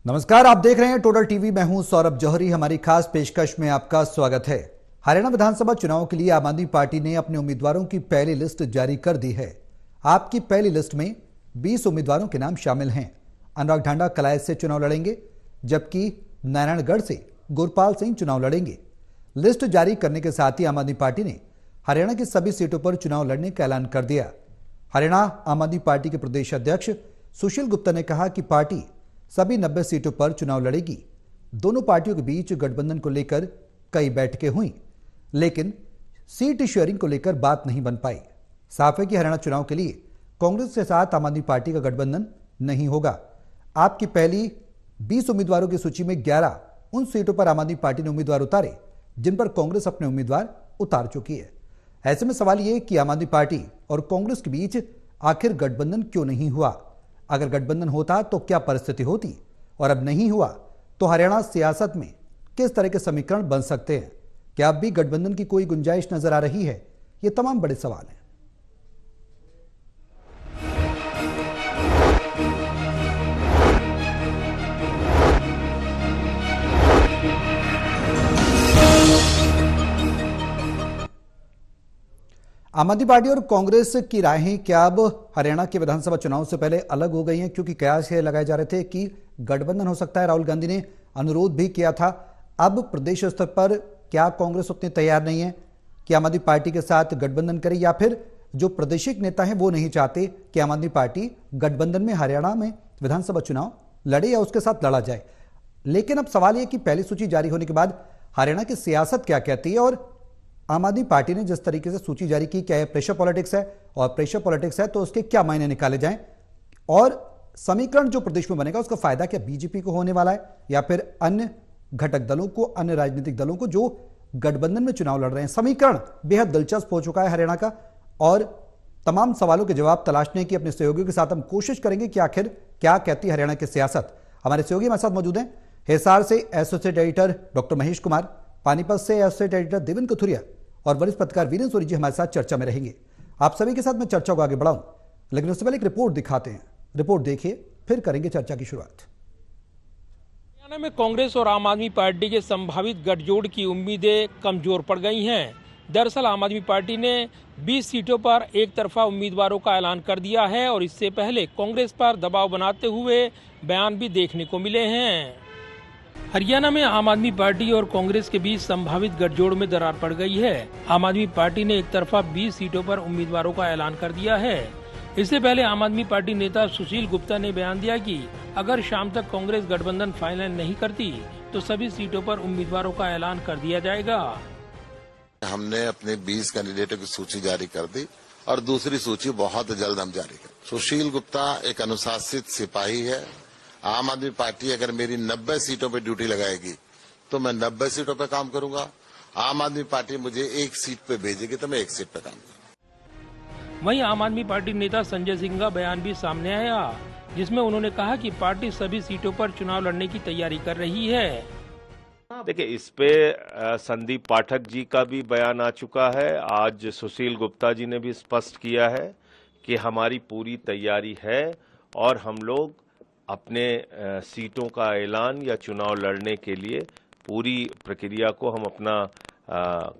नमस्कार, आप देख रहे हैं टोटल टीवी। मैं हूं सौरभ जौहरी। हमारी खास पेशकश में आपका स्वागत है। हरियाणा विधानसभा चुनाव के लिए आम आदमी पार्टी ने अपने उम्मीदवारों की पहली लिस्ट जारी कर दी है। आपकी पहली लिस्ट में 20 उम्मीदवारों के नाम शामिल हैं। अनुराग ढांडा कलायत से चुनाव लड़ेंगे, जबकि नारायणगढ़ से गुरपाल सिंह चुनाव लड़ेंगे। लिस्ट जारी करने के साथ ही आम आदमी पार्टी ने हरियाणा की सभी सीटों पर चुनाव लड़ने का ऐलान कर दिया। हरियाणा आम आदमी पार्टी के प्रदेश अध्यक्ष सुशील गुप्ता ने कहा कि पार्टी सभी 90 सीटों पर चुनाव लड़ेगी। दोनों पार्टियों के बीच गठबंधन को लेकर कई बैठकें हुई, लेकिन सीट शेयरिंग को लेकर बात नहीं बन पाई। साफ है कि हरियाणा चुनाव के लिए कांग्रेस के साथ आम आदमी पार्टी का गठबंधन नहीं होगा। आपकी पहली 20 उम्मीदवारों की सूची में 11 उन सीटों पर आम आदमी पार्टी ने उम्मीदवार उतारे जिन पर कांग्रेस अपने उम्मीदवार उतार चुकी है। ऐसे में सवाल यह कि आम आदमी पार्टी और कांग्रेस के बीच आखिर गठबंधन क्यों नहीं हुआ? अगर गठबंधन होता तो क्या परिस्थिति होती, और अब नहीं हुआ तो हरियाणा सियासत में किस तरह के समीकरण बन सकते हैं? क्या अब भी गठबंधन की कोई गुंजाइश नजर आ रही है? ये तमाम बड़े सवाल हैं। आम आदमी पार्टी और कांग्रेस की राहें क्या अब हरियाणा के विधानसभा चुनाव से पहले अलग हो गई हैं? क्योंकि कयास ये लगाए जा रहे थे कि गठबंधन हो सकता है। राहुल गांधी ने अनुरोध भी किया था। अब प्रदेश स्तर पर क्या कांग्रेस उतनी तैयार नहीं है कि आम आदमी पार्टी के साथ गठबंधन करे, या फिर जो प्रादेशिक नेता हैं वो नहीं चाहते कि आम आदमी पार्टी गठबंधन में हरियाणा में विधानसभा चुनाव लड़े या उसके साथ लड़ा जाए? लेकिन अब सवाल यह कि पहली सूची जारी होने के बाद हरियाणा की सियासत क्या कहती है, और आम आदमी पार्टी ने जिस तरीके से सूची जारी की, क्या यह प्रेशर पॉलिटिक्स है? और प्रेशर पॉलिटिक्स है तो उसके क्या मायने निकाले जाएं, और समीकरण जो प्रदेश में बनेगा उसका फायदा क्या बीजेपी को होने वाला है या फिर अन्य घटक दलों को, अन्य राजनीतिक दलों को जो गठबंधन में चुनाव लड़ रहे हैं? समीकरण बेहद दिलचस्प हो चुका है हरियाणा का, और तमाम सवालों के जवाब तलाशने की अपने सहयोगियों के साथ हम कोशिश करेंगे कि आखिर क्या कहती है हरियाणा की सियासत। हमारे सहयोगी हमारे साथ मौजूद हैं। हिसार से associate editor doctor Mahesh Kumar, Panipat से एसोसिएट एडिटर देवेंद्र कथुरिया और वरिष्ठ पत्रकार वीरेंद्र सोरी जी हमारे साथ चर्चा में रहेंगे। आप सभी के साथ मैं चर्चा को आगे बढ़ाऊं, लेकिन उससे पहले एक रिपोर्ट दिखाते हैं। रिपोर्ट देखिए, फिर करेंगे चर्चा की शुरुआत। हरियाणा में कांग्रेस और आम आदमी पार्टी के संभावित गठजोड़ की उम्मीदें कमजोर पड़ गई हैं। दरअसल आम आदमी पार्टी ने 20 सीटों पर एक तरफा उम्मीदवारों का ऐलान कर दिया है, और इससे पहले कांग्रेस पर दबाव बनाते हुए बयान भी देखने को मिले हैं। हरियाणा में आम आदमी पार्टी और कांग्रेस के बीच संभावित गठजोड़ में दरार पड़ गई है। आम आदमी पार्टी ने एक तरफा 20 सीटों पर उम्मीदवारों का ऐलान कर दिया है। इससे पहले आम आदमी पार्टी नेता सुशील गुप्ता ने बयान दिया कि अगर शाम तक कांग्रेस गठबंधन फाइनल नहीं करती तो सभी सीटों पर उम्मीदवारों का ऐलान कर दिया जाएगा। हमने अपने 20 कैंडिडेटों की सूची जारी कर दी और दूसरी सूची बहुत जल्द हम जारी करें। सुशील गुप्ता एक अनुशासित सिपाही है। आम आदमी पार्टी अगर मेरी 90 सीटों पे ड्यूटी लगाएगी तो मैं 90 सीटों पे काम करूंगा। आम आदमी पार्टी मुझे एक सीट पे भेजेगी तो मैं एक सीट पे काम करूंगा। वहीं आम आदमी पार्टी नेता संजय सिंह का बयान भी सामने आया, जिसमें उन्होंने कहा कि पार्टी सभी सीटों पर चुनाव लड़ने की तैयारी कर रही है। देखिए, इस पे संदीप पाठक जी का भी बयान आ चुका है। आज सुशील गुप्ता जी ने भी स्पष्ट किया है कि हमारी पूरी तैयारी है और हम लोग अपने सीटों का ऐलान या चुनाव लड़ने के लिए पूरी प्रक्रिया को, हम अपना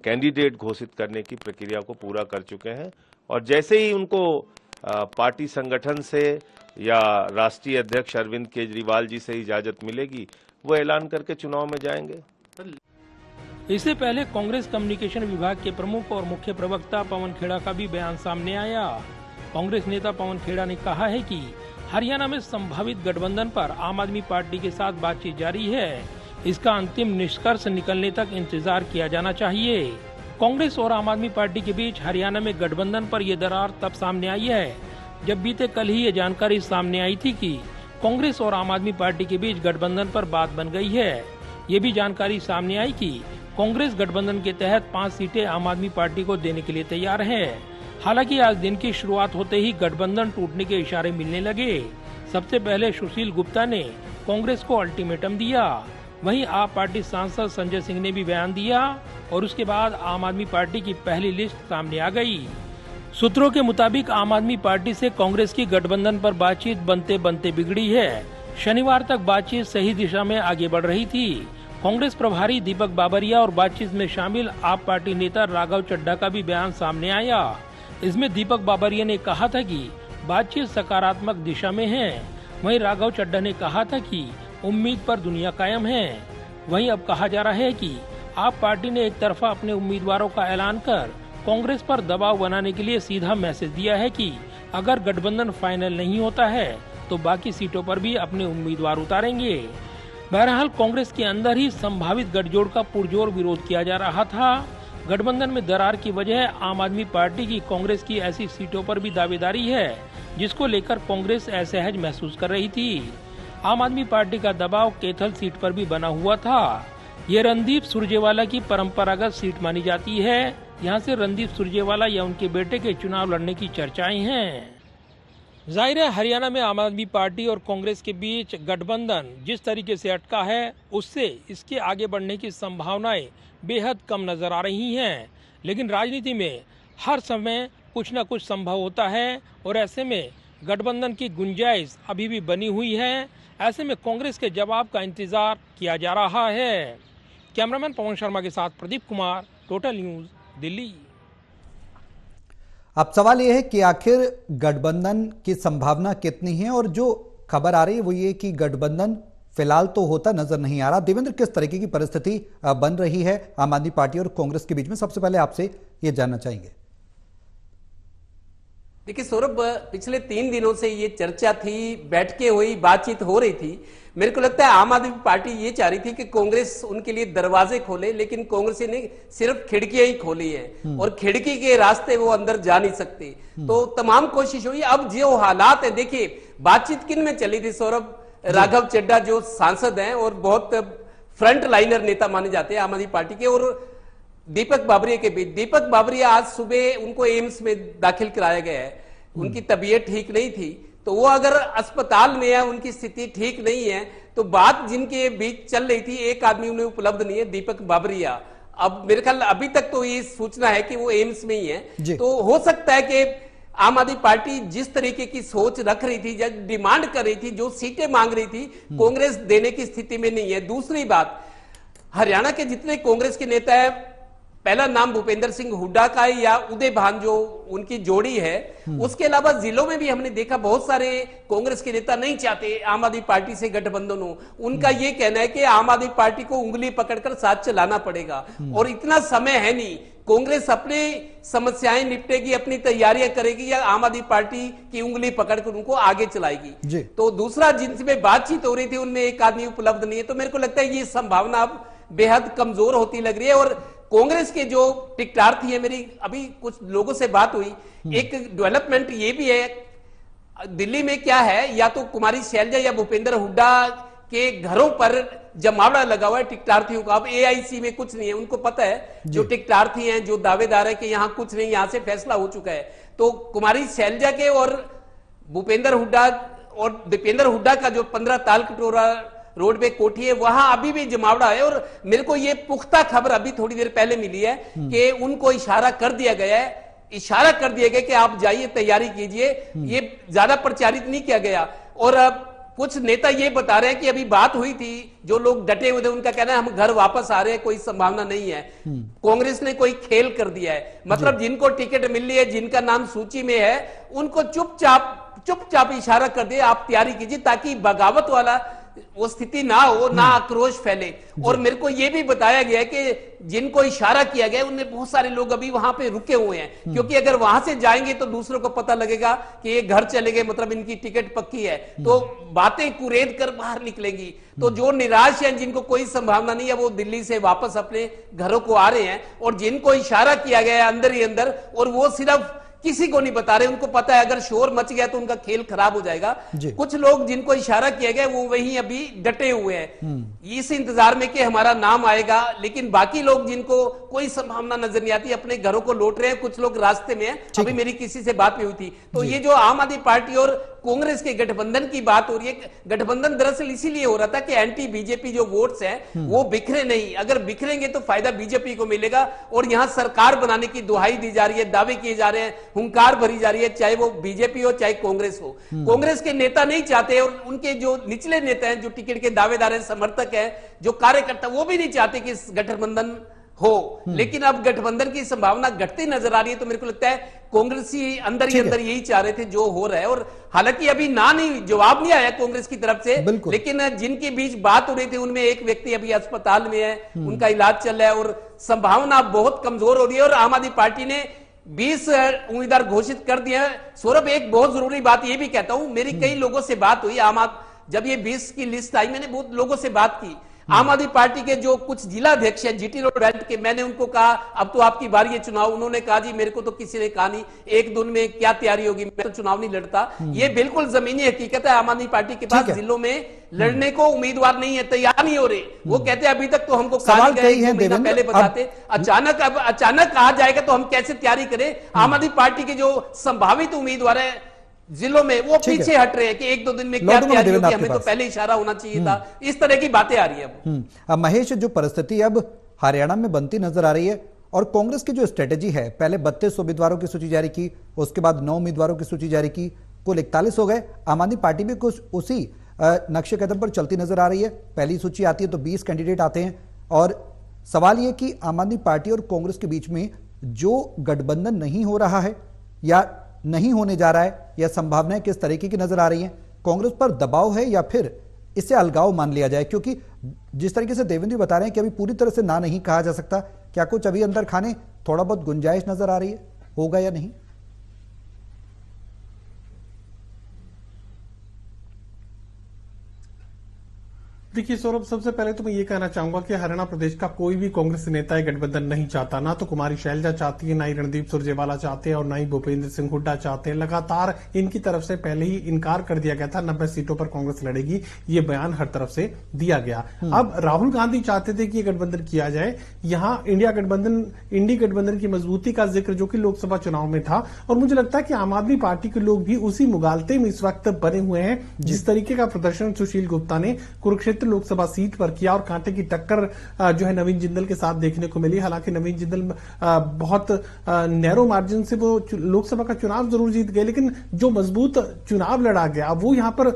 कैंडिडेट घोषित करने की प्रक्रिया को पूरा कर चुके हैं। और जैसे ही उनको पार्टी संगठन से या राष्ट्रीय अध्यक्ष अरविंद केजरीवाल जी से इजाजत मिलेगी, वो ऐलान करके चुनाव में जाएंगे। इससे पहले कांग्रेस कम्युनिकेशन विभाग के प्रमुख और मुख्य प्रवक्ता पवन खेड़ा का भी बयान सामने आया। कांग्रेस नेता पवन खेड़ा ने कहा है कि हरियाणा में संभावित गठबंधन पर आम आदमी पार्टी के साथ बातचीत जारी है। इसका अंतिम निष्कर्ष निकलने तक इंतजार किया जाना चाहिए। कांग्रेस और आम आदमी पार्टी के बीच हरियाणा में गठबंधन पर यह दरार तब सामने आई है जब बीते कल ही ये जानकारी सामने आई थी कि कांग्रेस और आम आदमी पार्टी के बीच गठबंधन पर बात बन गई है। ये भी जानकारी सामने आई कि कांग्रेस गठबंधन के तहत 5 सीटें आम आदमी पार्टी को देने के लिए तैयार है। हालांकि आज दिन की शुरुआत होते ही गठबंधन टूटने के इशारे मिलने लगे। सबसे पहले सुशील गुप्ता ने कांग्रेस को अल्टीमेटम दिया। वहीं आप पार्टी सांसद संजय सिंह ने भी बयान दिया, और उसके बाद आम आदमी पार्टी की पहली लिस्ट सामने आ गई। सूत्रों के मुताबिक आम आदमी पार्टी से कांग्रेस की गठबंधन पर बातचीत बनते बनते बिगड़ी है। शनिवार तक बातचीत सही दिशा में आगे बढ़ रही थी। कांग्रेस प्रभारी दीपक बाबरिया और बातचीत में शामिल आप पार्टी नेता राघव चड्ढा का भी बयान सामने आया। इसमें दीपक बाबरिया ने कहा था कि बातचीत सकारात्मक दिशा में है। वहीं राघव चड्ढा ने कहा था कि उम्मीद पर दुनिया कायम है। वहीं अब कहा जा रहा है कि आप पार्टी ने एक तरफा अपने उम्मीदवारों का ऐलान कर कांग्रेस पर दबाव बनाने के लिए सीधा मैसेज दिया है कि अगर गठबंधन फाइनल नहीं होता है तो बाकी सीटों पर भी अपने उम्मीदवार उतारेंगे। बहरहाल कांग्रेस के अंदर ही संभावित गठजोड़ का पुरजोर विरोध किया जा रहा था। गठबंधन में दरार की वजह आम आदमी पार्टी की कांग्रेस की ऐसी सीटों पर भी दावेदारी है जिसको लेकर कांग्रेस असहज महसूस कर रही थी। आम आदमी पार्टी का दबाव कैथल सीट पर भी बना हुआ था। ये रणदीप सुरजेवाला की परंपरागत सीट मानी जाती है। यहाँ से रणदीप सुरजेवाला या उनके बेटे के चुनाव लड़ने की चर्चाएं हैं। जाहिर है हरियाणा में आम आदमी पार्टी और कांग्रेस के बीच गठबंधन जिस तरीके से अटका है उससे इसके आगे बढ़ने की संभावनाएं बेहद कम नजर आ रही हैं। लेकिन राजनीति में हर समय कुछ न कुछ संभव होता है और ऐसे में गठबंधन की गुंजाइश अभी भी बनी हुई है। ऐसे में कांग्रेस के जवाब का इंतजार किया जा रहा है। कैमरामैन पवन शर्मा के साथ प्रदीप कुमार, टोटल न्यूज, दिल्ली। अब सवाल यह है कि आखिर गठबंधन की संभावना कितनी है, और जो खबर आ रही है वो ये कि गठबंधन फिलहाल तो होता नजर नहीं आ रहा। देवेंद्र, किस तरीके की परिस्थिति बन रही है आम आदमी पार्टी और कांग्रेस के बीच में, सबसे पहले आपसे ये जानना चाहेंगे। देखिए सौरभ, पिछले 3 दिनों से ये चर्चा थी, बैठकें हुई, बातचीत हो रही थी। मेरे को लगता है आम आदमी पार्टी ये चाह रही थी कि कांग्रेस उनके लिए दरवाजे खोले, लेकिन कांग्रेस ने सिर्फ खिड़कियां ही खोली है और खिड़की के रास्ते वो अंदर जा नहीं सकते। तो तमाम कोशिश हुई। अब जो हालात है, देखिए बातचीत किन में चली थी सौरभ? राघव चड्ढा जो सांसद हैं और बहुत फ्रंट लाइनर नेता माने जाते हैं आम आदमी पार्टी के, और दीपक बाबरिया के बीच। दीपक बाबरिया आज सुबह उनको एम्स में दाखिल कराया गया है। उनकी तबीयत ठीक नहीं थी, तो वो अगर अस्पताल में है, उनकी स्थिति ठीक नहीं है, तो बात जिनके बीच चल रही थी, एक आदमी उन्हें उपलब्ध नहीं है, दीपक बाबरिया। अब मेरे ख्याल अभी तक तो ये सूचना है कि वो एम्स में ही है। तो हो सकता है कि आम आदमी पार्टी जिस तरीके की सोच रख रही थी, डिमांड कर रही थी, जो सीटें मांग रही थी, कांग्रेस देने की स्थिति में नहीं है। दूसरी बात, हरियाणा के जितने कांग्रेस के नेता है, पहला नाम भूपेंद्र सिंह हुड्डा का है या उदय भान जो उनकी जोड़ी है। उसके अलावा जिलों में भी हमने देखा बहुत सारे कांग्रेस के नेता नहीं चाहते आम आदमी पार्टी से गठबंधन हो। उनका ये कहना है कि आम आदमी पार्टी को उंगली पकड़कर साथ चलाना पड़ेगा और इतना समय है नहीं। कांग्रेस अपनी समस्याएं निपटेगी, अपनी तैयारियां करेगी या आम आदमी पार्टी की उंगली पकड़कर उनको आगे चलाएगी। तो दूसरा जिनसे बातचीत हो रही थी उनमें एक आदमी उपलब्ध नहीं है। तो मेरे को लगता है ये संभावना अब बेहद कमजोर होती लग रही है। और कांग्रेस के जो टिकटार्थी है, मेरी अभी कुछ लोगों से बात हुई, एक डेवलपमेंट ये भी है दिल्ली में, क्या है, या तो कुमारी शैलजा या भूपेंद्र हुड्डा के घरों पर जमावड़ा लगा हुआ है टिकटार्थियों का। अब एआईसी में कुछ नहीं है, उनको पता है जो टिकटार्थी हैं, जो दावेदार है कि यहाँ कुछ नहीं, यहां से फैसला हो चुका है। तो कुमारी शैलजा के और भूपेंद्र हुड्डा और दीपेंद्र हुड्डा का जो 15 ताल कटोरा रोड पे कोठी है, वहां अभी भी जमावड़ा है। और मेरे को ये पुख्ता खबर अभी थोड़ी देर पहले मिली है कि उनको इशारा कर दिया गया कि आप जाइए, तैयारी कीजिए। ये ज्यादा प्रचारित नहीं किया गया। और अब कुछ नेता ये बता रहे हैं कि अभी बात हुई थी, जो लोग डटे हुए थे उनका कहना है हम घर वापस आ रहे हैं, कोई संभावना नहीं है। कांग्रेस ने कोई खेल कर दिया है, मतलब जिनको टिकट मिल रही है, जिनका नाम सूची में है, उनको चुपचाप इशारा कर दिया आप तैयारी कीजिए, ताकि बगावत वाला वो स्थिति ना हो, ना आक्रोश फैले। और मेरे को ये भी बताया गया है कि जिनको इशारा किया गया उनमें बहुत सारे लोग अभी वहां पे रुके हुए हैं, क्योंकि अगर वहां से जाएंगे तो दूसरों को पता लगेगा कि ये घर चले गए, मतलब इनकी टिकट पक्की है, तो बातें कुरेद कर बाहर निकलेंगी। तो जो निराश हैं, जिनको कोई संभावना नहीं है, वो दिल्ली से वापस अपने घरों को आ रहे हैं। और जिनको इशारा किया गया है अंदर ही अंदर, और वो सिर्फ किसी को नहीं बता रहे, उनको पता है अगर शोर मच गया तो उनका खेल खराब हो जाएगा। कुछ लोग जिनको इशारा किया गया वो वहीं अभी डटे हुए हैं इस इंतजार में कि हमारा नाम आएगा। लेकिन बाकी लोग जिनको कोई संभावना नजर नहीं आती, अपने घरों को लौट रहे हैं। कुछ लोग रास्ते में हैं, अभी मेरी किसी से बात नहीं हुई थी। तो ये जो आम आदमी पार्टी और कांग्रेस के गठबंधन की बात हो रही है। गठबंधन दरअसल इसीलिए हो रहा था कि एंटी बीजेपी जो वोट्स हैं वो बिखरे नहीं, अगर बिखरेंगे तो फायदा बीजेपी को मिलेगा। और यहां सरकार बनाने की दुहाई दी जा रही है, दावे किए जा रहे हैं, हुंकार भरी जा रही है, चाहे वो बीजेपी हो चाहे कांग्रेस हो। कांग्रेस के नेता नहीं चाहते और उनके जो निचले नेता हैं, जो टिकट के दावेदार हैं, समर्थक हैं, जो कार्यकर्ता, वो भी नहीं चाहते कि इस गठबंधन हो। लेकिन अब गठबंधन की संभावना घटती नजर आ रही है। तो मेरे को लगता है कांग्रेस ही अंदर यही चाह रहे थे जो हो रहा है। और हालांकि अभी जवाब नहीं आया कांग्रेस की तरफ से, लेकिन जिनके बीच बात हो रही थी उनमें एक व्यक्ति अभी अस्पताल में है, उनका इलाज चल रहा है और संभावना बहुत कमजोर हो रही है। और आम आदमी पार्टी ने 20 उम्मीदवार घोषित कर दिए हैं। सौरभ, एक बहुत जरूरी बात ये भी कहता हूं, मेरी कई लोगों से बात हुई, जब ये 20 की लिस्ट आई, मैंने बहुत लोगों से बात की। आम आदमी पार्टी के जो कुछ जिला अध्यक्ष हैं जीटी रोड बेल्ट के, मैंने उनको कहा अब तो आपकी बारी है चुनाव। उन्होंने कहा जी मेरे को तो किसी ने कहा नहीं, एक दिन में क्या तैयारी होगी, मैं तो चुनाव नहीं लड़ता। ये बिल्कुल जमीनी हकीकत है। आम आदमी पार्टी के पास जिलों में लड़ने को उम्मीदवार नहीं है, तैयार नहीं हो रहे। वो कहते हैं अभी तक तो हमको पहले बताते, अचानक कहा जाएगा तो हम कैसे तैयारी करें। आम आदमी पार्टी के जो संभावित उम्मीदवार है जिलों में वो पीछे हट रहे हैं कि एक दो दिन में क्या तैयारी होगी, हमें तो पहले इशारा होना चाहिए था। इस तरह की बातें आ रही है। अब महेश, जो परिस्थिति अब हरियाणा में बनती नजर आ रही है और कांग्रेस की जो स्ट्रेटेजी है, पहले 32 उम्मीदवारों की सूची जारी की, उसके बाद 9 उम्मीदवारों की सूची जारी की, कुल 41 हो गए। आम आदमी पार्टी भी कुछ उसी नक्शे कदम पर चलती नजर आ रही है। पहली सूची आती है तो 20 कैंडिडेट आते हैं और सवाल यह कि आम आदमी पार्टी और कांग्रेस के बीच में जो गठबंधन नहीं हो रहा है या नहीं होने जा रहा है, या संभावनाएं किस तरीके की नजर आ रही हैं? कांग्रेस पर दबाव है या फिर इसे अलगाव मान लिया जाए? क्योंकि जिस तरीके से देवेंद्र बता रहे हैं कि अभी पूरी तरह से ना नहीं कहा जा सकता, क्या कुछ अभी अंदर खाने थोड़ा बहुत गुंजाइश नजर आ रही है, होगा या नहीं? देखिए सौरभ, सबसे पहले तो मैं ये कहना चाहूंगा कि हरियाणा प्रदेश का कोई भी कांग्रेस नेता गठबंधन नहीं चाहता। ना तो कुमारी शैलजा चाहती है, ना ही रणदीप सुरजेवाला चाहते हैं और ना ही भूपेंद्र सिंह हुड्डा चाहते हैं। लगातार इनकी तरफ से पहले ही इनकार कर दिया गया था, 90 सीटों पर कांग्रेस लड़ेगी, ये बयान हर तरफ से दिया गया। अब राहुल गांधी चाहते थे कि ये गठबंधन किया जाए। यहां इंडी गठबंधन की मजबूती का जिक्र जो कि लोकसभा चुनाव में था, और मुझे लगता है कि आम आदमी पार्टी के लोग भी उसी मुगालते में इस वक्त बने हुए हैं। जिस तरीके का प्रदर्शन सुशील गुप्ता ने कुरुक्षेत्र लोकसभा सीट पर किया और कांटे की टक्कर जो है नवीन जिंदल के साथ देखने को मिली। हालांकि नवीन जिंदल बहुत नैरो मार्जिन से वो लोकसभा का चुनाव जरूर जीत गए, लेकिन जो मजबूत चुनाव लड़ा गया वो यहां पर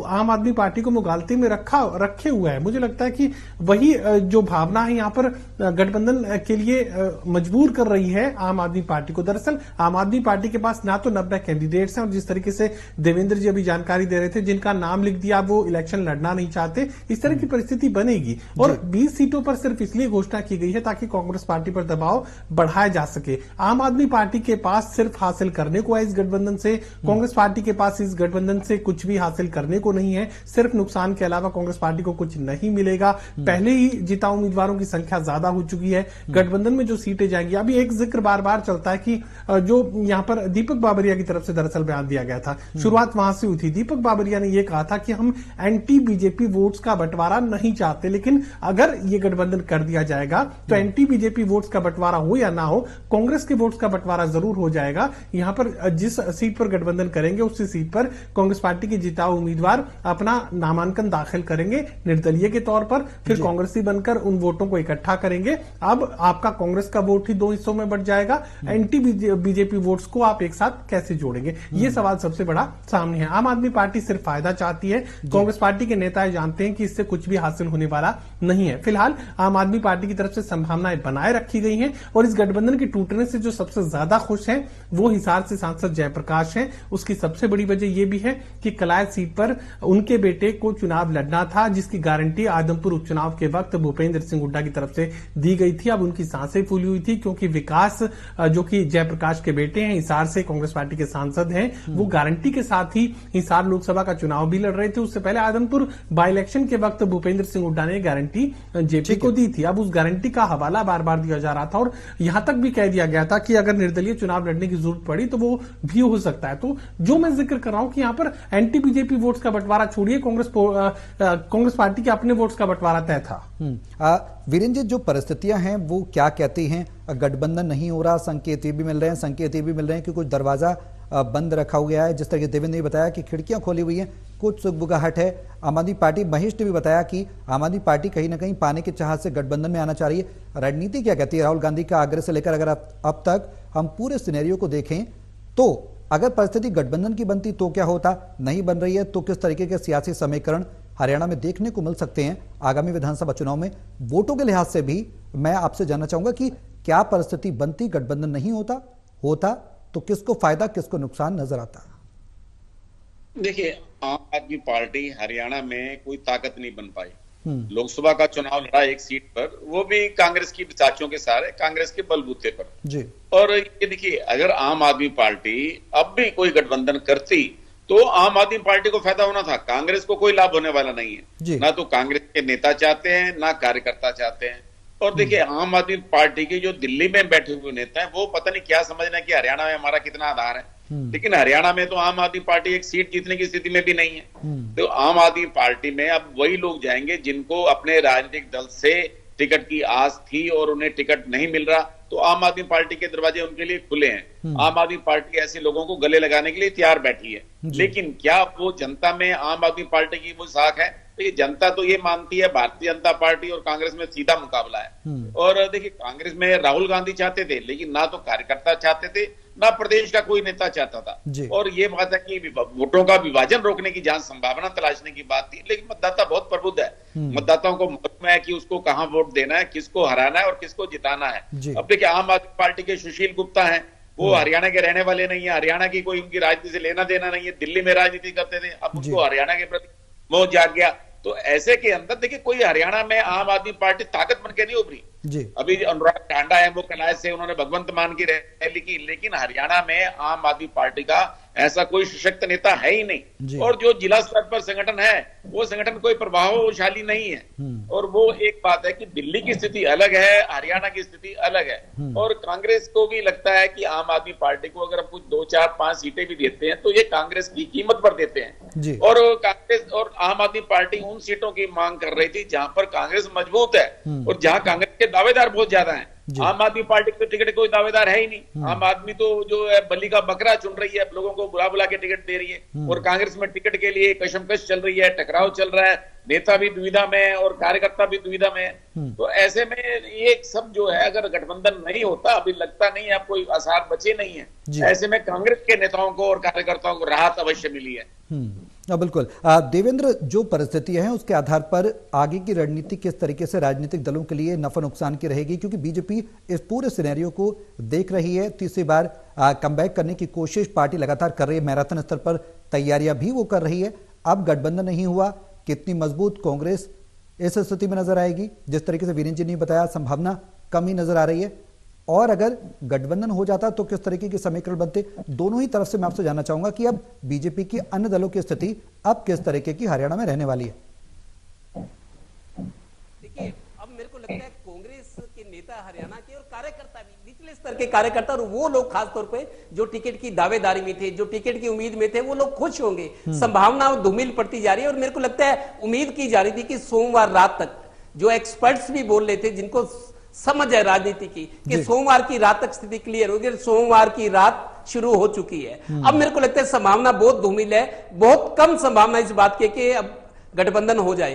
आम आदमी पार्टी को मुगालते में रखे हुए है। मुझे लगता है कि वही जो भावना है यहां पर गठबंधन के लिए मजबूर कर रही है आम आदमी पार्टी को। दरअसल आम आदमी पार्टी के पास ना तो 90 कैंडिडेट्स हैं, और जिस तरीके से देवेंद्र जी अभी जानकारी दे रहे थे, जिनका नाम लिख दिया वो इलेक्शन लड़ना नहीं चाहते, इस तरह की परिस्थिति बनेगी। और 20 सीटों पर सिर्फ इसलिए घोषणा की गई है ताकि कांग्रेस पार्टी पर दबाव बढ़ाया जा सके। आम आदमी पार्टी के पास सिर्फ हासिल करने को है इस गठबंधन से, कांग्रेस पार्टी के पास इस गठबंधन से कुछ भी हासिल करने को नहीं है। सिर्फ नुकसान के अलावा कांग्रेस पार्टी को कुछ नहीं मिलेगा। पहले ही जिता उम्मीदवारों की संख्या ज्यादा हो चुकी है। गठबंधन में जो सीटें जाएंगी, अभी एक जिक्र बार बार चलता है कि जो यहां पर दीपक बाबरिया की तरफ से दरअसल बयान दिया गया था, शुरुआत वहां से हुई थी। दीपक बाबरिया ने यह कहा था कि हम एंटी बीजेपी वोट्स का बंटवारा नहीं चाहते, लेकिन अगर यह गठबंधन कर दिया जाएगा तो एंटी बीजेपी वोट्स का बंटवारा हो या ना हो, कांग्रेस के वोट्स का बंटवारा जरूर हो जाएगा। यहां पर जिस सीट पर गठबंधन करेंगे उसी सीट पर कांग्रेस पार्टी के जिता उम्मीदवार अपना नामांकन दाखिल करेंगे निर्दलीय के तौर पर, फिर कांग्रेसी बनकर उन वोटों को इकट्ठा करेंगे। अब आपका कांग्रेस का वोट ही 2 हिस्सों में बंट जाएगा। एंटी बीजेपी वोट्स को आप एक साथ कैसे जोड़ेंगे, यह सवाल सबसे बड़ा सामने है। आम आदमी पार्टी सिर्फ फायदा चाहती है, कांग्रेस पार्टी के नेता जानते हैं कि इससे कुछ भी हासिल होने वाला नहीं है। फिलहाल आम आदमी पार्टी की तरफ से संभावनाएं बनाए रखी गई हैं, और इस गठबंधन के टूटने से जो सबसे ज्यादा खुश हैं वो हिसार से सांसद जयप्रकाश हैं। उसकी सबसे बड़ी वजह यह भी है कि कलायत सीट पर उनके बेटे को चुनाव लड़ना था, जिसकी गारंटी आदमपुर उपचुनाव के वक्त भूपेंद्र सिंह हुड्डा की तरफ से दी गई थी। अब उनकी सांसें फूली हुई थी, क्योंकि विकास जो कि जयप्रकाश के बेटे हैं, हिसार से कांग्रेस पार्टी के सांसद हैं, वो गारंटी के साथ ही हिसार लोकसभा का चुनाव भी लड़ रहे थे। उससे पहले आदमपुर बाई इलेक्शन के वक्त भूपेंद्र सिंह हुड्डा ने गारंटी जेपी को दी थी। अब उस गारंटी का हवाला बार बार दिया जा रहा था, और यहां तक भी कह दिया गया था कि अगर निर्दलीय चुनाव लड़ने की जरूरत पड़ी तो वो भी हो सकता है। तो जो मैं जिक्र कर रहा हूं कि यहां पर एंटी बीजेपी वोट्स का बंटवारा छोड़िए, कांग्रेस पार्टी के अपने वोट्स का बंटवारा तय था। वीरेंद्र जी, जो परिस्थितियां हैं वो क्या कहती हैं? गठबंधन नहीं हो रहा, संकेत ये भी मिल रहे हैं कि कुछ दरवाजा बंद रखा गया है। जिस तरह देवेंद्र ने बताया कि खिड़कियां खोली हुई हैं, कुछ सुगबुगाहट है। आम आदमी पार्टी, महेश ने भी बताया कि आम आदमी पार्टी कहीं ना कहीं पाने के चाहत से गठबंधन में आना चाह रही है। रणनीति क्या कहती है राहुल गांधी का आग्रह से लेकर, अगर अब तक हम पूरे सिनेरियो को देखें तो अगर परिस्थिति गठबंधन की बनती तो क्या होता, नहीं बन रही है तो किस तरीके के सियासी समीकरण हरियाणा में देखने को मिल सकते हैं आगामी विधानसभा चुनाव में? वोटों के लिहाज से भी मैं आपसे जानना चाहूंगा कि क्या परिस्थिति बनती, गठबंधन नहीं होता तो किसको फायदा किसको नुकसान नजर आता? देखिए, आम आदमी पार्टी हरियाणा में कोई ताकत नहीं बन पाई। लोकसभा का चुनाव लड़ा एक सीट पर, वो भी कांग्रेस की चाचों के सहारे, कांग्रेस के बलबूते पर जी। और ये देखिए, अगर आम आदमी पार्टी अब भी कोई गठबंधन करती तो आम आदमी पार्टी को फायदा होना था, कांग्रेस को कोई लाभ होने वाला नहीं है। ना तो कांग्रेस के नेता चाहते हैं, ना कार्यकर्ता चाहते हैं। और देखिए, आम आदमी पार्टी के जो दिल्ली में बैठे हुए नेता हैं, वो पता नहीं क्या समझ रहे हैं कि हरियाणा में हमारा कितना आधार है। लेकिन हरियाणा में तो आम आदमी पार्टी एक सीट जीतने की स्थिति में भी नहीं है। तो आम आदमी पार्टी में अब वही लोग जाएंगे जिनको अपने राजनीतिक दल से टिकट की आस थी और उन्हें टिकट नहीं मिल रहा, तो आम आदमी पार्टी के दरवाजे उनके लिए खुले हैं। आम आदमी पार्टी ऐसे लोगों को गले लगाने के लिए तैयार बैठी है। लेकिन क्या वो जनता में आम आदमी पार्टी की वो साख है? तो ये जनता तो ये मानती है भारतीय जनता पार्टी और कांग्रेस में सीधा मुकाबला है। और देखिए, कांग्रेस में राहुल गांधी चाहते थे, लेकिन ना तो कार्यकर्ता चाहते थे, ना प्रदेश का कोई नेता चाहता था। और ये बात है कि वोटों का विभाजन रोकने की जहां संभावना तलाशने की बात थी, लेकिन मतदाता बहुत प्रबुद्ध है। मतदाताओं को मालूम है कि उसको कहां वोट देना है, किसको हराना है और किसको जिताना है। अब देखिए, आम आदमी पार्टी के सुशील गुप्ता हैं, वो हरियाणा के रहने वाले नहीं है, हरियाणा की कोई उनकी राजनीति से लेना देना नहीं है, दिल्ली में राजनीति करते थे, अब उनको हरियाणा के प्रति मोह जाग गया। तो ऐसे के अंदर देखिए, कोई हरियाणा में आम आदमी पार्टी ताकत बन के नहीं उभरी। अभी अनुराग टांडा है, वो कलाश से उन्होंने भगवंत मान की रैली की, लेकिन हरियाणा में आम आदमी पार्टी का ऐसा कोई सशक्त नेता है ही नहीं। और जो जिला स्तर पर संगठन है, वो संगठन कोई प्रभावशाली नहीं है। और वो एक बात है कि दिल्ली की स्थिति अलग है, हरियाणा की स्थिति अलग है। और कांग्रेस को भी लगता है कि आम आदमी पार्टी को अगर हम कुछ 2, 4, 5 सीटें भी देते हैं तो ये कांग्रेस की कीमत पर देते हैं। और कांग्रेस और आम आदमी पार्टी उन सीटों की मांग कर रही थी जहां पर कांग्रेस मजबूत है और जहां कांग्रेस के दावेदार बहुत ज्यादा हैं। आम आदमी पार्टी के टिकट कोई दावेदार है ही नहीं। आम आदमी तो जो है बलि का बकरा चुन रही है, लोगों को बुला बुला के टिकट दे रही है। और कांग्रेस में टिकट के लिए कशमकश चल रही है, टकराव चल रहा है, नेता भी दुविधा में है और कार्यकर्ता भी दुविधा में है। तो ऐसे में ये सब जो है, अगर गठबंधन नहीं होता, अभी लगता नहीं है, अब कोई आसार बचे नहीं है। ऐसे में कांग्रेस के नेताओं को और कार्यकर्ताओं को राहत अवश्य मिली है। बिल्कुल। देवेंद्र, जो परिस्थितियां हैं उसके आधार पर आगे की रणनीति किस तरीके से राजनीतिक दलों के लिए नफा नुकसान की रहेगी, क्योंकि बीजेपी इस पूरे सिनेरियो को देख रही है, तीसरी बार कमबैक करने की कोशिश पार्टी लगातार कर रही है, मैराथन स्तर पर तैयारियां भी वो कर रही है। अब गठबंधन नहीं हुआ, कितनी मजबूत कांग्रेस इस स्थिति में नजर आएगी? जिस तरीके से वीरेंद्र जी ने बताया, संभावना कम ही नजर आ रही है। और अगर गठबंधन हो जाता तो किस तरीके के समीकरण बनते? दोनों ही तरफ से मैं आपसे जानना चाहूंगा कि अब बीजेपी की अन्य दलों की स्थिति अब किस तरीके की हरियाणा में रहने वाली है? देखिए, अब मेरे को लगता है कांग्रेस के नेता हरियाणा के और कार्यकर्ता भी, निचले स्तर के कार्यकर्ता और वो लोग खासतौर पे जो टिकट की दावेदारी में थे, जो टिकट की उम्मीद में थे, वो लोग खुश होंगे। संभावना धूमिल पड़ती जा रही है। और मेरे को लगता है उम्मीद की जा रही थी कि सोमवार रात तक, जो एक्सपर्ट्स भी बोल रहे थे, जिनको समझ है राजनीति की, कि सोमवार की रात तक स्थिति क्लियर होगी। सोमवार की रात शुरू हो चुकी है। अब मेरे को लगता है संभावना बहुत धूमिल है, बहुत कम संभावना इस बात के कि अब गठबंधन हो जाए।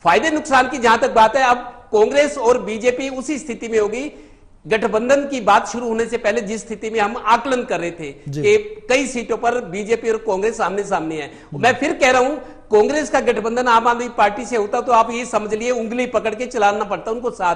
फायदे नुकसान की जहां तक बात है, अब कांग्रेस और बीजेपी उसी स्थिति में होगी गठबंधन की बात शुरू होने से पहले जिस स्थिति में हम आकलन कर रहे थे कि कई सीटों पर बीजेपी और कांग्रेस आमने सामने है। मैं फिर कह रहा हूं, कांग्रेस का गठबंधन आम आदमी पार्टी से होता तो आप ये समझ लिए उंगली पकड़ के चलाना पड़ता उनको साथ,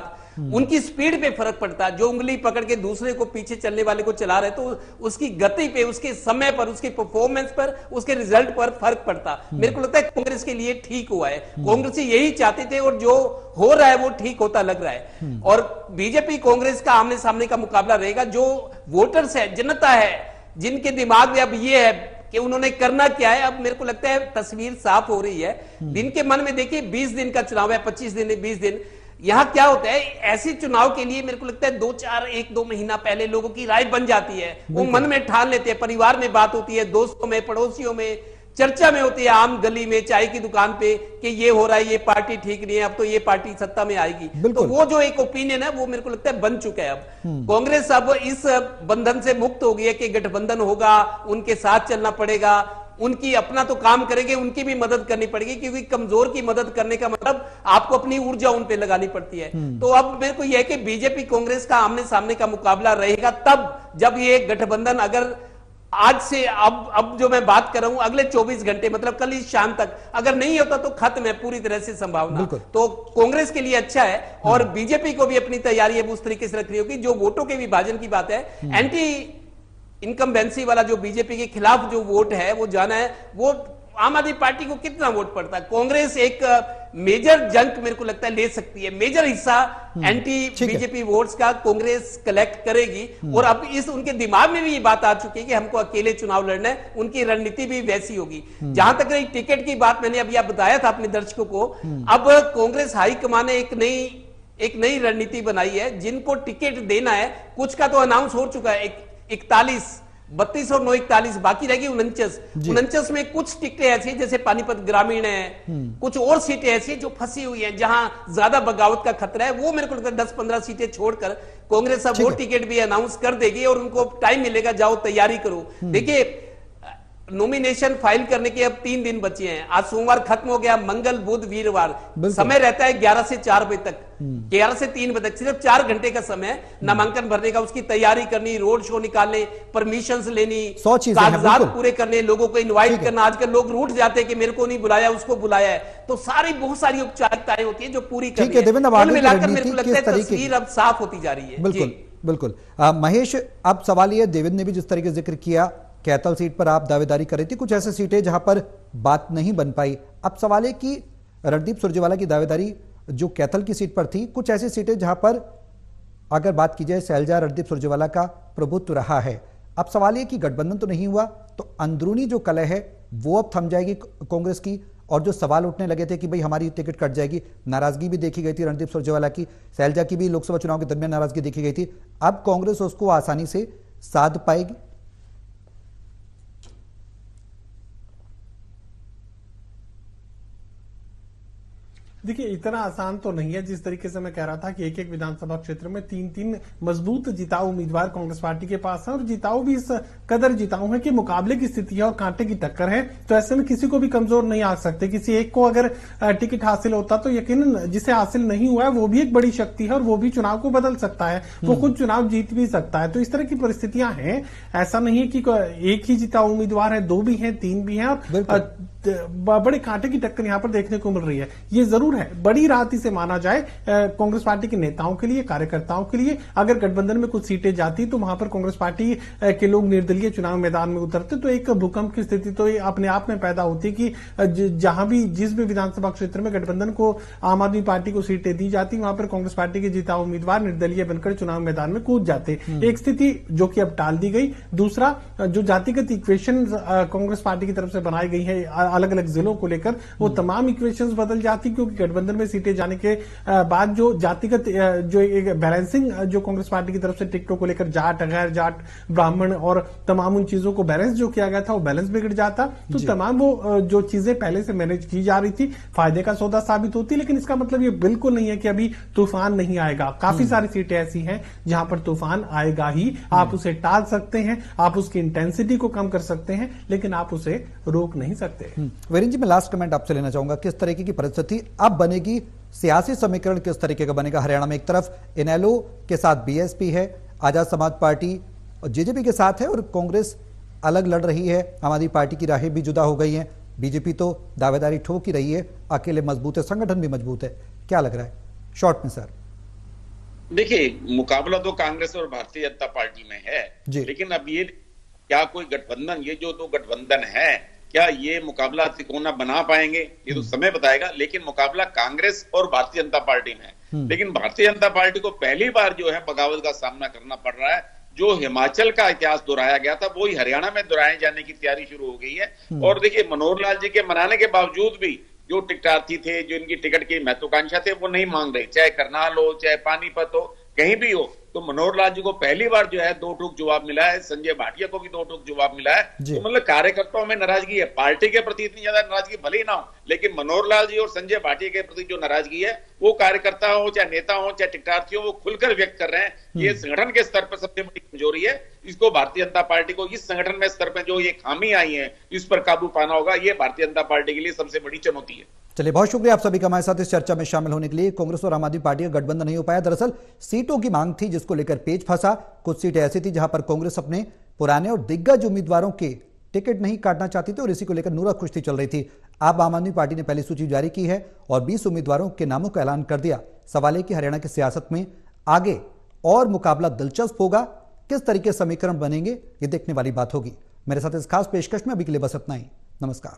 उनकी स्पीड पे फर्क पड़ता। जो उंगली पकड़ के दूसरे को पीछे चलने वाले को चला रहे तो उसकी गति पे, उसके समय पर, उसके परफॉर्मेंस पर, उसके रिजल्ट पर फर्क पड़ता। मेरे को लगता है कांग्रेस के लिए ठीक हुआ है। कांग्रेस यही चाहते थे और जो हो रहा है वो ठीक होता लग रहा है। और बीजेपी कांग्रेस का आमने सामने का मुकाबला रहेगा। जो वोटर्स है, जनता है, जिनके दिमाग में अब ये है कि उन्होंने करना क्या है, अब मेरे को लगता है तस्वीर साफ हो रही है। दिन के मन में देखिए 20 दिन का चुनाव है, 25 दिन, 20 दिन। यहां क्या होता है, ऐसे चुनाव के लिए मेरे को लगता है 2-4, 1-2 महीना पहले लोगों की राय बन जाती है। वो मन में ठान लेते हैं, परिवार में बात होती है, दोस्तों में, पड़ोसियों में, चर्चा में होती है आम गली में, चाय की दुकान पे, कि ये हो रहा है, ये पार्टी ठीक नहीं है, अब तो ये पार्टी सत्ता में आएगी। तो वो जो एक ओपिनियन है वो मेरे को लगता है बन चुका है। अब कांग्रेस अब इस बंधन से मुक्त हो गई है कि गठबंधन होगा, उनके साथ चलना पड़ेगा, उनकी अपना तो काम करेंगे, उनकी भी मदद करनी पड़ेगी, क्योंकि कमजोर की मदद करने का मतलब आपको अपनी ऊर्जा उन पे लगानी पड़ती है। तो अब मेरे को यह है कि बीजेपी कांग्रेस का आमने सामने का मुकाबला रहेगा तब जब ये गठबंधन, अगर आज से अब जो मैं बात कर रहा हूं, अगले 24 घंटे मतलब कल इस शाम तक अगर नहीं होता तो खत्म है पूरी तरह से संभावना। तो कांग्रेस के लिए अच्छा है और बीजेपी को भी अपनी तैयारी अब उस तरीके से रखनी होगी। जो वोटों के विभाजन की बात है, एंटी इनकम्बेंसी वाला जो बीजेपी के खिलाफ जो वोट है वो जाना है, वो आम आदमी पार्टी को कितना वोट पड़ता है। कांग्रेस एक मेजर जंक मेरे को लगता है ले सकती है, मेजर हिस्सा एंटी बीजेपी वोट्स का कांग्रेस कलेक्ट करेगी। और अब इस उनके दिमाग में भी ये बात आ चुकी है कि हमको अकेले चुनाव लड़ना है, उनकी रणनीति भी वैसी होगी। जहां तक रही टिकट की बात, मैंने अभी आप बताया था अपने दर्शकों को, अब कांग्रेस हाईकमान ने एक नई रणनीति बनाई है। जिनको टिकट देना है, कुछ का तो अनाउंस हो चुका है, 32 और 9 41 बाकी रहेगी 49 में कुछ टिकटें ऐसी जैसे पानीपत ग्रामीण है, कुछ और सीटें ऐसी जो फंसी हुई हैं जहां ज्यादा बगावत का खतरा है। वो मेरे को लगता है 10-15 सीटें छोड़कर कांग्रेस अब वो टिकट भी अनाउंस कर देगी और उनको टाइम मिलेगा, जाओ तैयारी करो। देखिए नॉमिनेशन फाइल करने के अब 3 दिन बचे हैं। आज सोमवार खत्म हो गया, मंगल बुध वीरवार समय रहता है 11 से 4 बजे तक, 11 से 3 बजे तक, सिर्फ 4 घंटे का समय नामांकन भरने का। उसकी तैयारी करनी, रोड शो निकालने, परमिशंस लेनी, कागजात पूरे करने, लोगों को इनवाइट करना। आजकल लोग रूठ जाते हैं कि मेरे को नहीं बुलाया, उसको बुलाया है। तो सारी बहुत सारी औपचारिकताएं होती है जो पूरी करनी है। कुल मिलाकर मेरे को लगता है तस्वीर अब साफ होती जा रही है। बिल्कुल बिल्कुल। महेश, अब सवाल ये, देवेंद्र ने भी जिस तरीके से जिक्र किया, कैथल सीट पर आप दावेदारी कर रही थी, कुछ ऐसे सीटें जहां पर बात नहीं बन पाई। अब सवाल है कि रणदीप सुरजेवाला की दावेदारी जो कैथल की सीट पर थी, कुछ ऐसी सीटें जहां पर अगर बात की जाए शैलजा रणदीप सुरजेवाला का प्रभुत्व रहा है। अब सवाल है कि गठबंधन तो नहीं हुआ, तो अंदरूनी जो कलह है वो अब थम जाएगी कांग्रेस की। और जो सवाल उठने लगे थे कि भाई हमारी टिकट कट जाएगी, नाराजगी भी देखी गई थी रणदीप सुरजेवाला की, शैलजा की भी लोकसभा चुनाव के दरमियान नाराजगी देखी गई थी। अब कांग्रेस उसको आसानी से साध पाएगी? देखिए इतना आसान तो नहीं है। जिस तरीके से मैं कह रहा था कि एक विधानसभा क्षेत्र में 3 मजबूत जिताऊ उम्मीदवार कांग्रेस पार्टी के पास है और जिताऊ भी इस कदर जिताऊ है कि मुकाबले की स्थिति है और कांटे की टक्कर है। तो ऐसे में किसी को भी कमजोर नहीं आ सकते। किसी एक को अगर टिकट हासिल होता तो यकीनन जिसे हासिल नहीं हुआ है वो भी एक बड़ी शक्ति है और वो भी चुनाव को बदल सकता है, वो खुद चुनाव जीत भी सकता है। तो इस तरह की परिस्थितियां हैं। ऐसा नहीं है कि एक ही जिताऊ उम्मीदवार है, 2 भी हैं, 3 भी हैं और बड़े कांटे की टक्कर यहां पर देखने को मिल रही है। ये जरूर है, बड़ी राहत इसे माना जाए कांग्रेस पार्टी के नेताओं के लिए, कार्यकर्ताओं के लिए। अगर गठबंधन में कुछ सीटें जाती तो वहां पर कांग्रेस पार्टी के लोग निर्दलीय चुनाव मैदान में उतरते तो एक भूकंप की स्थिति तो अपने आप में पैदा होती कि जहां भी जिस भी विधानसभा क्षेत्र में गठबंधन को आम आदमी पार्टी को सीटें दी जाती वहां पर कांग्रेस पार्टी के जिताऊ उम्मीदवार निर्दलीय बनकर चुनाव मैदान में कूद जाते। एक स्थिति जो कि अब टाल दी गई। दूसरा, जो जातिगत इक्वेशन कांग्रेस पार्टी की तरफ से बनाई गई है अलग अलग जिलों को लेकर, वो तमाम इक्वेशंस बदल जाती क्योंकि गठबंधन में सीटें जाने के बाद जो जातिगत जो एक बैलेंसिंग जो कांग्रेस पार्टी की तरफ से टिकटों को लेकर जाट, गैर जाट, ब्राह्मण और तमाम उन चीजों को बैलेंस जो किया गया था वो बैलेंस बिगड़ जाता। तो तमाम वो जो चीजें पहले से मैनेज की जा रही थी फायदे का सौदा साबित होती। लेकिन इसका मतलब ये बिल्कुल नहीं है कि अभी तूफान नहीं आएगा। काफी सारी सीटें ऐसी हैं जहां पर तूफान आएगा ही। आप उसे टाल सकते हैं, आप उसकी इंटेंसिटी को कम कर सकते हैं, लेकिन आप उसे रोक नहीं सकते। वीरेंद्र जी, मैं लास्ट कमेंट आपसे लेना चाहूंगा, किस तरीके की परिस्थिति अब बनेगी, सियासी समीकरण किस तरीके का बनेगा हरियाणा में? एक तरफ इनेलो के साथ बीएसपी है, आजाद समाज पार्टी और जेजेपी के साथ है और कांग्रेस अलग लड़ रही है। आम आदमी पार्टी की राहें भी जुदा हो गई हैं, बीजेपी तो दावेदारी ठोक ही रही है, अकेले मजबूत है, संगठन भी मजबूत है। क्या लग रहा है शॉर्ट में सर? देखिए, मुकाबला तो कांग्रेस और भारतीय जनता पार्टी में है, लेकिन अब ये क्या कोई गठबंधन, ये जो 2 गठबंधन है, क्या ये मुकाबला तिकोना बना पाएंगे? ये तो समय बताएगा। लेकिन मुकाबला कांग्रेस और भारतीय जनता पार्टी में है। लेकिन भारतीय जनता पार्टी को पहली बार जो है बगावत का सामना करना पड़ रहा है। जो हिमाचल का इतिहास दोहराया गया था वो ही हरियाणा में दोहराए जाने की तैयारी शुरू हो गई है। और देखिए, मनोहर लाल जी के मनाने के बावजूद भी जो टिकटार्थी थे, जो इनकी टिकट की महत्वाकांक्षा थे, वो नहीं मांग रहे। चाहे करनाल हो, चाहे पानीपत हो, कहीं भी हो, तो मनोहर लाल जी को पहली बार जो है 2 टूक जवाब मिला है, संजय भाटिया को भी 2 टूक जवाब मिला है। तो मतलब कार्यकर्ताओं में नाराजगी है, पार्टी के प्रति इतनी ज्यादा नाराजगी भले ही ना हो, लेकिन मनोहर लाल जी और संजय भाटिया के प्रति जो नाराजगी है वो कार्यकर्ता हो चाहे नेता हो चाहे टिकटार्थी हो, वो खुलकर व्यक्त कर रहे हैं। ये संगठन के स्तर पर सबसे बड़ी कमजोरी है। इसको भारतीय जनता पार्टी को इस संगठन में स्तर पर जो ये खामी आई है इस पर काबू पाना होगा। ये भारतीय जनता पार्टी के लिए सबसे बड़ी चुनौती है। चलिए, बहुत शुक्रिया आप सभी का हमारे साथ इस चर्चा में शामिल होने के लिए। कांग्रेस और आम आदमी पार्टी का गठबंधन नहीं हो पाया। दरअसल सीटों की मांग थी जिसको लेकर पेच फंसा। कुछ सीटें ऐसी थी जहां पर कांग्रेस अपने पुराने और दिग्गज उम्मीदवारों के टिकट नहीं काटना चाहती थी और इसी को लेकर नूरा कुश्ती चल रही थी। अब आम आदमी पार्टी ने पहली सूची जारी की है और 20 उम्मीदवारों के नामों का ऐलान कर दिया। सवाल है कि हरियाणा की सियासत में आगे और मुकाबला दिलचस्प होगा, किस तरीके समीकरण बनेंगे, ये देखने वाली बात होगी। मेरे साथ इस खास पेशकश में अभी के लिए बस इतना ही। नमस्कार।